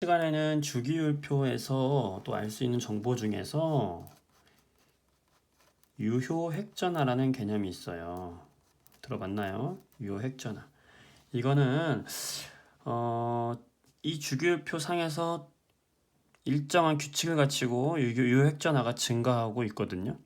시간에는 주기율표에서 또 알 수 있는 정보 중에서 유효획전화라는 개념이 있어요. 들어봤나요? 유효획전화. 이거는 이 주기율표 상에서 일정한 규칙을 갖추고 유효획전화가 증가하고 있거든요.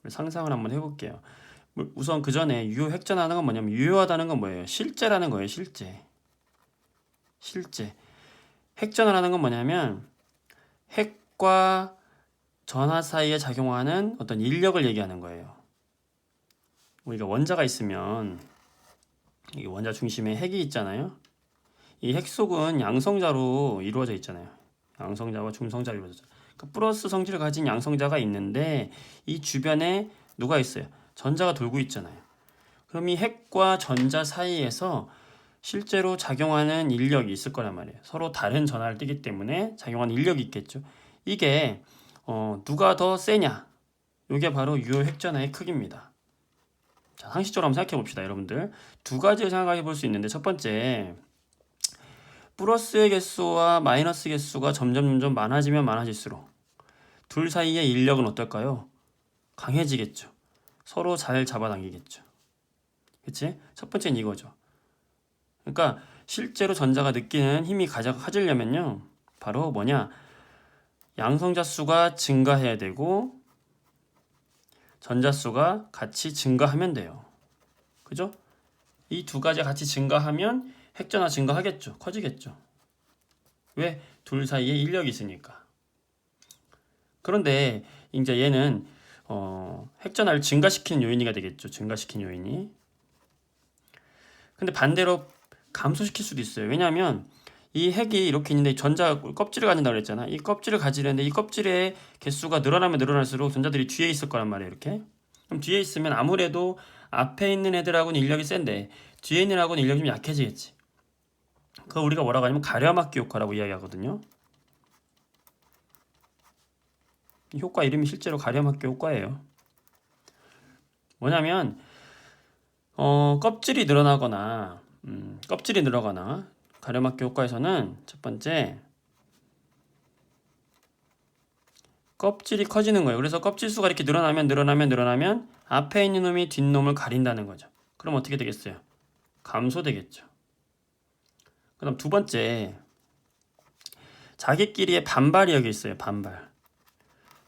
상상을 한번 해볼게요. 우선 그 전에 유효획전화는 건 뭐냐면, 유효하다는 건 뭐예요? 실제라는 거예요. 실제. 핵전화라는 건 뭐냐면 핵과 전하 사이에 작용하는 어떤 인력을 얘기하는 거예요. 우리가 원자가 있으면 이 원자 중심에 핵이 있잖아요. 이 핵 속은 양성자로 이루어져 있잖아요. 양성자와 중성자로 이루어져 있잖아요. 그러니까 플러스 성질을 가진 양성자가 있는데 이 주변에 누가 있어요? 전자가 돌고 있잖아요. 그럼 이 핵과 전자 사이에서 실제로 작용하는 인력이 있을 거란 말이에요. 서로 다른 전하를 띠기 때문에 작용하는 인력이 있겠죠. 이게 누가 더 세냐? 이게 바로 유효핵전화의 크기입니다. 자, 상식적으로 한번 생각해 봅시다, 여러분들. 두 가지를 생각해 볼 수 있는데, 첫 번째, 플러스의 개수와 마이너스 개수가 점점 많아지면 많아질수록 둘 사이의 인력은 어떨까요? 강해지겠죠. 서로 잘 잡아당기겠죠. 그치? 첫 번째는 이거죠. 그러니까 실제로 전자가 느끼는 힘이 가져려면요, 바로 뭐냐? 양성자 수가 증가해야 되고 전자 수가 같이 증가하면 돼요. 그죠? 이 두 가지 같이 증가하면 핵전화 증가하겠죠. 커지겠죠. 왜? 둘 사이에 인력이 있으니까. 그런데 이제 얘는 핵전화를 증가시키는 요인이 되겠죠. 증가시키는 요인이. 근데 반대로 감소시킬 수도 있어요. 왜냐하면 이 핵이 이렇게 있는데 전자 껍질을 가진다고 그랬잖아. 이 껍질을 가지려는데 이 껍질의 개수가 늘어나면 늘어날수록 전자들이 뒤에 있을 거란 말이에요. 이렇게. 그럼 뒤에 있으면 아무래도 앞에 있는 애들하고는 인력이 센데 뒤에 있는 애하고는 인력이 좀 약해지겠지. 그거 우리가 뭐라고 하냐면 가려막기 효과라고 이야기하거든요. 이 효과 이름이 실제로 가려막기 효과예요. 뭐냐면 껍질이 늘어나거나 가려막기 효과에서는 첫 번째 껍질이 커지는 거예요. 그래서 껍질 수가 이렇게 늘어나면 앞에 있는 놈이 뒷놈을 가린다는 거죠. 그럼 어떻게 되겠어요? 감소되겠죠. 그다음 두 번째, 자기끼리의 반발이 여기 있어요. 반발.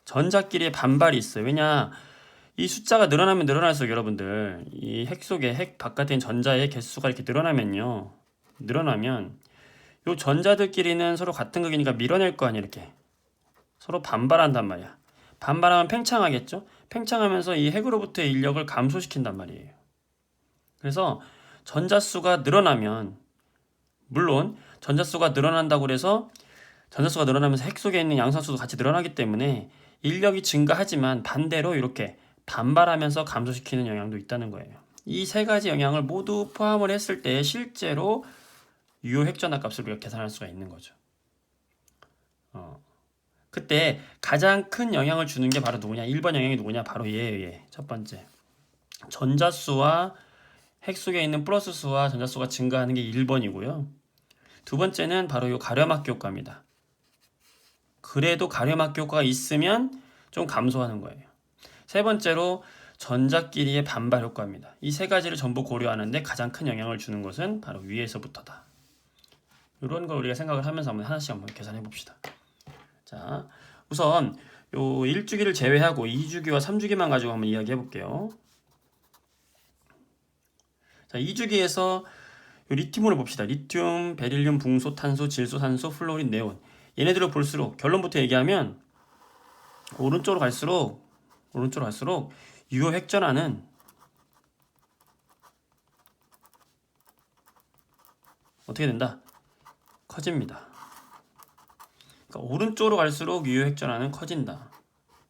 전자끼리의 반발이 있어요. 왜냐? 이 숫자가 늘어나면 늘어날수록 여러분들 이 핵 속에 핵 바깥에 있는 전자의 개수가 이렇게 늘어나면 요 전자들끼리는 서로 같은 극이니까 밀어낼 거 아니야. 이렇게 서로 반발한단 말이야. 반발하면 팽창하겠죠. 팽창하면서 이 핵으로부터의 인력을 감소시킨단 말이에요. 그래서 전자수가 늘어나면, 물론 전자수가 늘어난다고 해서 전자수가 늘어나면서 핵 속에 있는 양산수도 같이 늘어나기 때문에 인력이 증가하지만 반대로 이렇게 반발하면서 감소시키는 영향도 있다는 거예요. 이 세 가지 영향을 모두 포함을 했을 때 실제로 유효 핵전화 값을 우리가 계산할 수가 있는 거죠. 그때 가장 큰 영향을 주는 게 바로 누구냐? 1번 영향이 누구냐? 바로 얘예요. 첫 번째. 전자수와 핵 속에 있는 플러스 수와 전자수가 증가하는 게 1번이고요. 두 번째는 바로 이 가려막기 효과입니다. 그래도 가려막기 효과가 있으면 좀 감소하는 거예요. 세 번째로 전자끼리의 반발 효과입니다. 이 세 가지를 전부 고려하는데 가장 큰 영향을 주는 것은 바로 위에서부터다. 이런 걸 우리가 생각을 하면서 하나씩 한번 계산해 봅시다. 자, 우선 요 1주기를 제외하고 2주기와 3주기만 가지고 한번 이야기해 볼게요. 자, 2주기에서 리튬을 봅시다. 리튬, 베릴륨, 붕소, 탄소, 질소, 산소, 플로린, 네온. 얘네들을 볼수록 결론부터 얘기하면 오른쪽으로 갈수록 유효 핵전화는 어떻게 된다? 커집니다. 그러니까 오른쪽으로 갈수록 유효 핵전화는 커진다.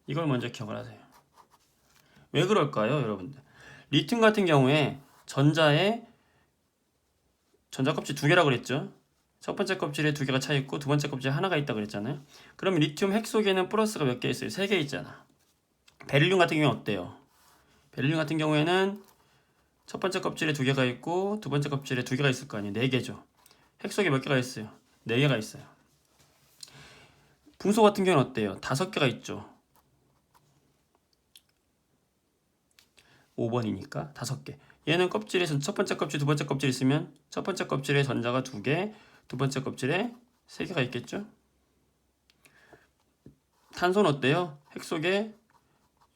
이걸 먼저 기억을 하세요. 왜 그럴까요, 여러분들? 리튬 같은 경우에 전자 껍질 두 개라고 그랬죠? 첫 번째 껍질에 두 개가 차 있고 두 번째 껍질에 하나가 있다고 그랬잖아요. 그럼 리튬 핵 속에는 플러스가 몇 개 있어요? 세 개 있잖아. 베릴륨 같은 경우는 어때요? 베릴륨 같은 경우에는 첫 번째 껍질에 두 개가 있고 두 번째 껍질에 두 개가 있을 거 아니에요. 네 개죠. 핵 속에 몇 개가 있어요? 네 개가 있어요. 붕소 같은 경우는 어때요? 5개가 있죠. 5번이니까 5개. 얘는 껍질에서 첫 번째 껍질, 두 번째 껍질 있으면 첫 번째 껍질에 전자가 2개, 두 번째 껍질에 3개가 있겠죠? 탄소는 어때요? 핵 속에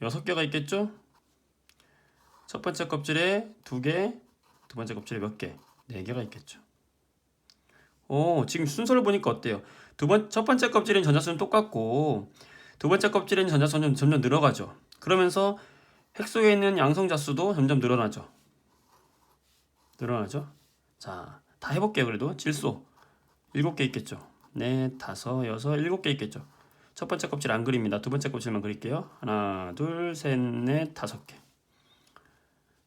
6개가 있겠죠? 첫 번째 껍질에 2개, 두 번째 껍질에 몇 개? 4개가 있겠죠. 지금 순서를 보니까 어때요? 첫 번째 껍질엔 전자수는 똑같고 두 번째 껍질엔 전자수는 점점 늘어가죠. 그러면서 핵 속에 있는 양성자 수도 점점 늘어나죠. 자, 다 해볼게요. 그래도 질소 7개 있겠죠. 넷, 다섯, 여섯, 7개 있겠죠. 첫 번째 껍질 안 그립니다. 두 번째 껍질만 그릴게요. 하나, 둘, 셋, 넷, 5개.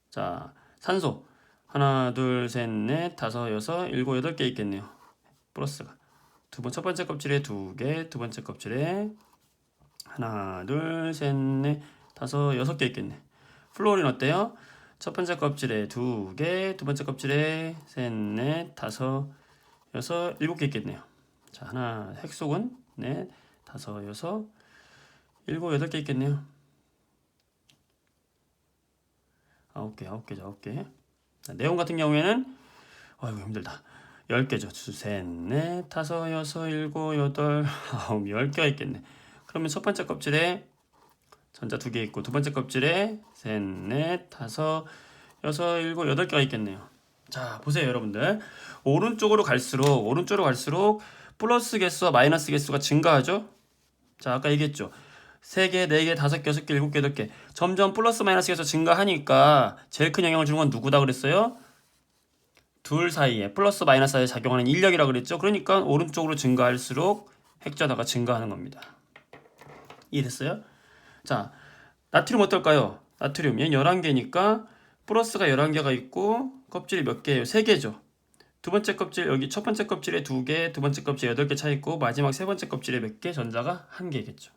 자, 산소 하나, 둘, 셋, 넷, 다섯, 여섯, 7, 8개 있겠네요. 플러스가 첫 번째 껍질에 2개, 두 번째 껍질에 하나, 둘, 셋, 넷, 다섯, 6개 있겠네. 플로린 어때요? 첫 번째 껍질에 2개, 두 번째 껍질에 셋, 넷, 다섯, 여섯, 7개 있겠네요. 자, 하나, 핵속은 넷, 다섯, 여섯, 7, 8개 있겠네요. 9개. 자, 네온 같은 경우에는 아이고 힘들다. 10개죠. 셋, 넷, 다섯, 여섯, 7, 8, 9, 10개가 있겠네. 그러면 첫 번째 껍질에 전자 2개 있고 두 번째 껍질에 셋, 넷, 다섯, 여섯, 7, 8개가 있겠네요. 자, 보세요 여러분들. 오른쪽으로 갈수록 플러스 개수와 마이너스 개수가 증가하죠. 자, 아까 얘기했죠. 3개, 4개, 5개, 6개, 7개, 8개 점점 플러스 마이너스 개수 증가하니까 제일 큰 영향을 주는 건 누구다 그랬어요? 둘 사이에 플러스 마이너스 사이에 작용하는 인력이라고 그랬죠. 그러니까 오른쪽으로 증가할수록 핵전화가 증가하는 겁니다. 이해됐어요? 자, 나트륨 어떨까요? 나트륨 얘는 11개니까 플러스가 11개가 있고 껍질이 몇 개예요? 3개죠. 두 번째 껍질 여기 첫 번째 껍질에 2개, 두 번째 껍질에 8개 차 있고 마지막 세 번째 껍질에 몇 개? 전자가 1개겠죠.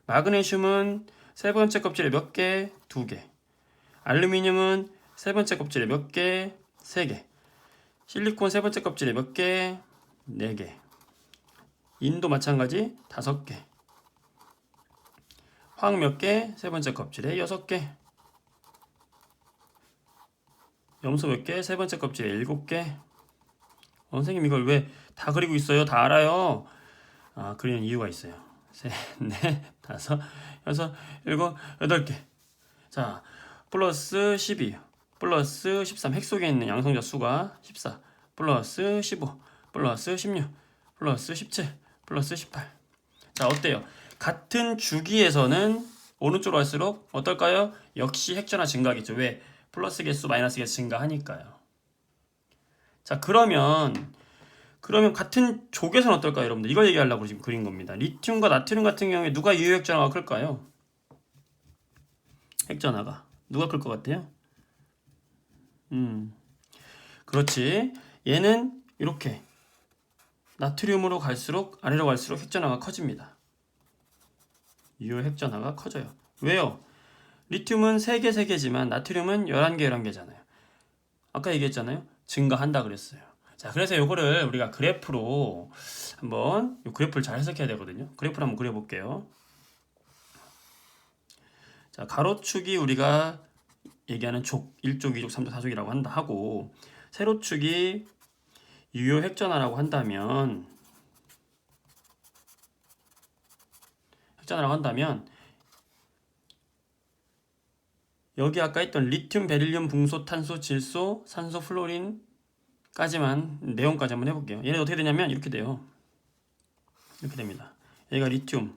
마그네슘은 세 번째 껍질에 몇 개? 2개. 알루미늄은 세 번째 껍질에 몇 개? 3개. 실리콘 세 번째 껍질에 몇 개? 4개. 인도 마찬가지 5개. 황 몇 개? 세 번째 껍질에 6개. 염소 몇 개? 세 번째 껍질에 7개. 선생님 이걸 왜 다 그리고 있어요? 다 알아요. 그리는 이유가 있어요. 셋, 넷, 다섯, 여섯, 7, 8개. 자, 플러스 12, 플러스 13. 핵 속에 있는 양성자 수가 14, 플러스 15, 플러스 16, 플러스 17, 플러스 18. 자, 어때요? 같은 주기에서는 오른쪽으로 갈수록 어떨까요? 역시 핵전화 증가하겠죠. 왜? 플러스 개수, 마이너스 개수 증가하니까요. 자, 그러면 같은 족에서는 어떨까요, 여러분들? 이걸 얘기하려고 지금 그린 겁니다. 리튬과 나트륨 같은 경우에 누가 유효 핵전화가 클까요? 핵전화가 누가 클 것 같아요? 그렇지. 얘는 이렇게 나트륨으로 갈수록 아래로 갈수록 핵전화가 커집니다. 유효 핵전화가 커져요. 왜요? 리튬은 3개지만 나트륨은 11개, 11개잖아요. 아까 얘기했잖아요. 증가한다 그랬어요. 자, 그래서 요거를 우리가 그래프로 한번 요 그래프를 잘 해석해야 되거든요. 그래프를 한번 그려볼게요. 자, 가로축이 우리가 얘기하는 족, 1족, 2족, 3족, 4족이라고 하고 세로축이 유효 핵전화라고 한다면 여기 아까 했던 리튬, 베릴륨, 붕소, 탄소, 질소, 산소, 플로린까지만 내용까지 한번 해볼게요. 얘네 어떻게 되냐면 이렇게 돼요. 이렇게 됩니다. 얘가 리튬,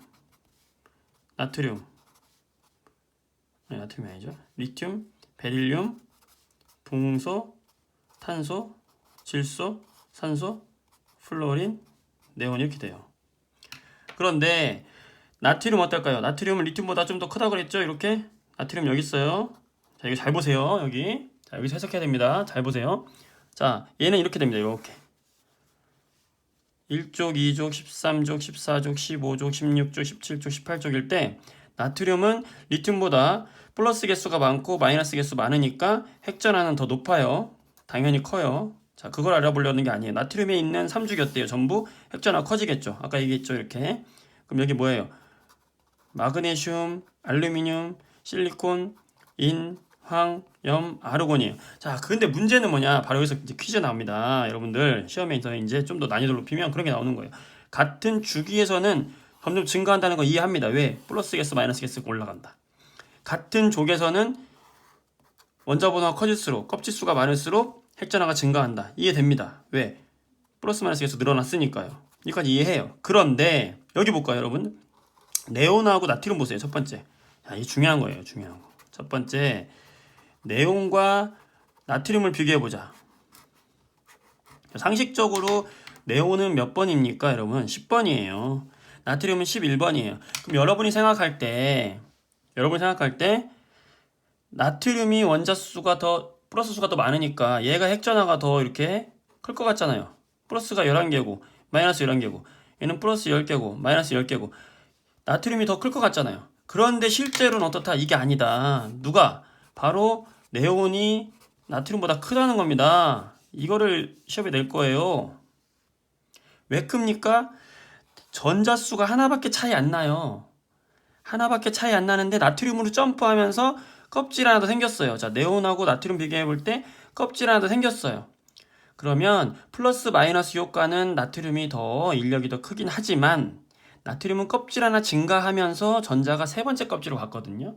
나트륨이 아니죠. 리튬, 베릴륨, 붕소, 탄소, 질소, 산소, 플로린, 네온 이렇게 돼요. 그런데 나트륨 어떨까요? 나트륨은 리튬보다 좀 더 크다고 그랬죠? 이렇게 나트륨 여기 있어요. 자, 이거 잘 보세요. 여기. 자, 여기서 해석해야 됩니다. 잘 보세요. 자, 얘는 이렇게 됩니다. 이렇게. 1족, 2족, 13족, 14족, 15족, 16족, 17족, 18족일 때 나트륨은 리튬보다 플러스 개수가 많고 마이너스 개수 많으니까 핵전화는 더 높아요. 당연히 커요. 자, 그걸 알아보려는 게 아니에요. 나트륨에 있는 3족이 어때요? 전부 핵전화 커지겠죠. 아까 얘기했죠. 이렇게. 그럼 여기 뭐예요? 마그네슘, 알루미늄, 실리콘, 인, 황, 염, 아르곤이에요. 자, 근데 문제는 뭐냐? 바로 여기서 이제 퀴즈 나옵니다. 여러분들 시험에서 이제 좀 더 난이도를 높이면 그런 게 나오는 거예요. 같은 주기에서는 점점 증가한다는 거 이해합니다. 왜? 플러스 개수, 마이너스 개수가 올라간다. 같은 족에서는 원자 번호가 커질수록 껍질수가 많을수록 핵전화가 증가한다. 이해됩니다. 왜? 플러스 마이너스 개수 늘어났으니까요. 여기까지 이해해요. 그런데 여기 볼까요, 여러분? 네온하고 나트륨 보세요. 첫 번째. 자, 이게 중요한 거예요. 중요한 거. 첫 번째, 네온과 나트륨을 비교해 보자. 상식적으로 네온은 몇 번입니까, 여러분? 10번이에요. 나트륨은 11번이에요. 그럼 여러분이 생각할 때 나트륨이 원자 수가 더 플러스 수가 더 많으니까 얘가 핵전화가 더 이렇게 클 것 같잖아요. 플러스가 11개고 마이너스 11개고 얘는 플러스 10개고 마이너스 10개고 나트륨이 더 클 것 같잖아요. 그런데 실제로는 어떻다? 이게 아니다. 누가? 바로 네온이 나트륨보다 크다는 겁니다. 이거를 시험에 낼 거예요. 왜 큽니까? 전자수가 하나밖에 차이 안 나요. 하나밖에 차이 안 나는데 나트륨으로 점프하면서 껍질 하나 더 생겼어요. 자, 네온하고 나트륨 비교해 볼 때 껍질 하나 더 생겼어요. 그러면 플러스 마이너스 효과는 나트륨이 더 인력이 더 크긴 하지만 나트륨은 껍질 하나 증가하면서 전자가 세 번째 껍질로 갔거든요.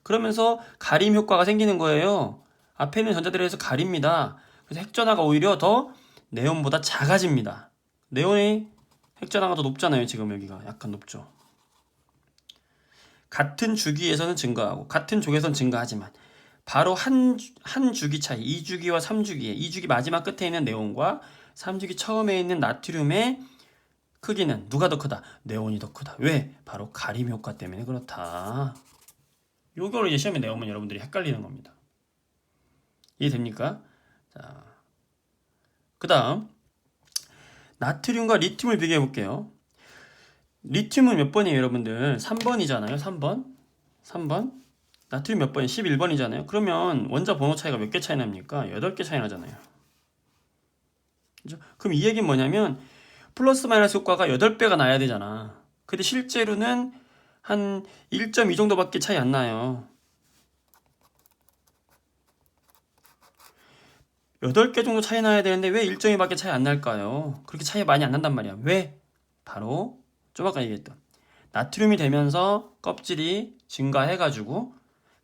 그러면서 가림 효과가 생기는 거예요. 앞에 있는 전자들에 의해서 가립니다. 그래서 핵전화가 오히려 더 네온보다 작아집니다. 네온의 핵전화가 더 높잖아요. 지금 여기가 약간 높죠. 같은 주기에서는 증가하고 같은 족에서는 증가하지만 바로 한 주기 차이, 2주기와 3주기에 2주기 마지막 끝에 있는 네온과 3주기 처음에 있는 나트륨의 크기는 누가 더 크다? 네온이 더 크다. 왜? 바로 가림 효과 때문에 그렇다. 요거를 이제 시험에 내오면 여러분들이 헷갈리는 겁니다. 이해됩니까? 자, 그 다음 나트륨과 리튬을 비교해 볼게요. 리튬은 몇 번이에요, 여러분들? 3번이잖아요. 3번. 나트륨 몇 번이에요? 11번이잖아요. 그러면 원자 번호 차이가 몇 개 차이 납니까? 8개 차이 나잖아요. 그죠? 그럼 이 얘기는 뭐냐면 플러스 마이너스 효과가 8배가 나야 되잖아. 근데 실제로는 한 1.2 정도밖에 차이 안 나요. 8개 정도 차이 나야 되는데 왜 1.2밖에 차이 안 날까요? 그렇게 차이 많이 안 난단 말이야. 왜? 바로 좀 아까 얘기했던 나트륨이 되면서 껍질이 증가해가지고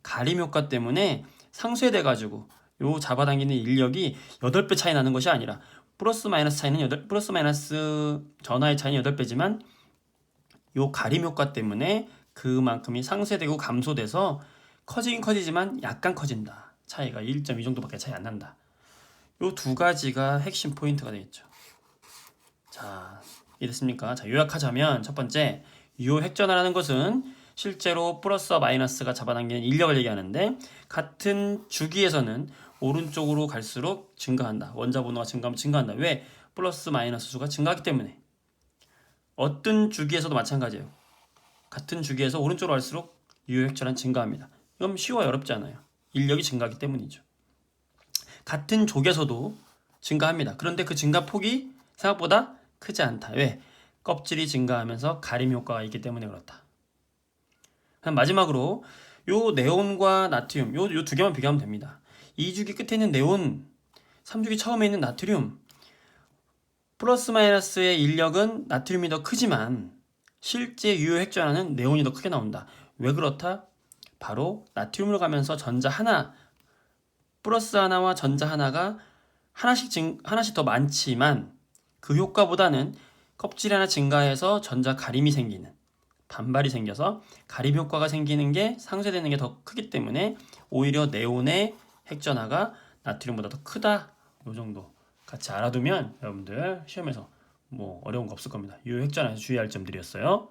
가림 효과 때문에 상쇄돼가지고 요 잡아당기는 인력이 8배 차이 나는 것이 아니라 플러스 마이너스 전하의 차이는 8배지만 요 가림 효과 때문에 그만큼이 상쇄되고 감소돼서 커지긴 커지지만 약간 커진다. 차이가 1.2 정도밖에 차이 안 난다. 요 두 가지가 핵심 포인트가 되겠죠. 자, 이해됐습니까? 자, 요약하자면 첫 번째, 유효 핵전화라는 것은 실제로 플러스와 마이너스가 잡아당기는 인력을 얘기하는데 같은 주기에서는 오른쪽으로 갈수록 증가한다. 원자 번호가 증가하면 증가한다. 왜? 플러스 마이너스 수가 증가하기 때문에. 어떤 주기에서도 마찬가지예요. 같은 주기에서 오른쪽으로 갈수록 유효 핵전화는 증가합니다. 이건 쉬워요. 어렵지 않아요. 인력이 증가하기 때문이죠. 같은 족에서도 증가합니다. 그런데 그 증가 폭이 생각보다 크지 않다. 왜? 껍질이 증가하면서 가림 효과가 있기 때문에 그렇다. 그럼 마지막으로 요 네온과 나트륨 요 두 개만 비교하면 됩니다. 2주기 끝에 있는 네온, 3주기 처음에 있는 나트륨 플러스 마이너스의 인력은 나트륨이 더 크지만 실제 유효 핵전화는 네온이 더 크게 나온다. 왜 그렇다? 바로 나트륨으로 가면서 전자 하나 플러스 하나와 전자 하나가 하나씩 더 많지만 그 효과보다는 껍질 하나 증가해서 전자 가림이 생기는 반발이 생겨서 가림 효과가 생기는 게 상쇄되는 게 더 크기 때문에 오히려 네온의 핵전화가 나트륨보다 더 크다. 요 정도 같이 알아두면 여러분들 시험에서 뭐 어려운 거 없을 겁니다. 이 핵전화에서 주의할 점들이었어요.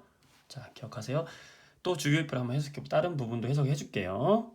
자, 기억하세요. 또 주기율표를 한번 해석해 다른 부분도 해석해 줄게요.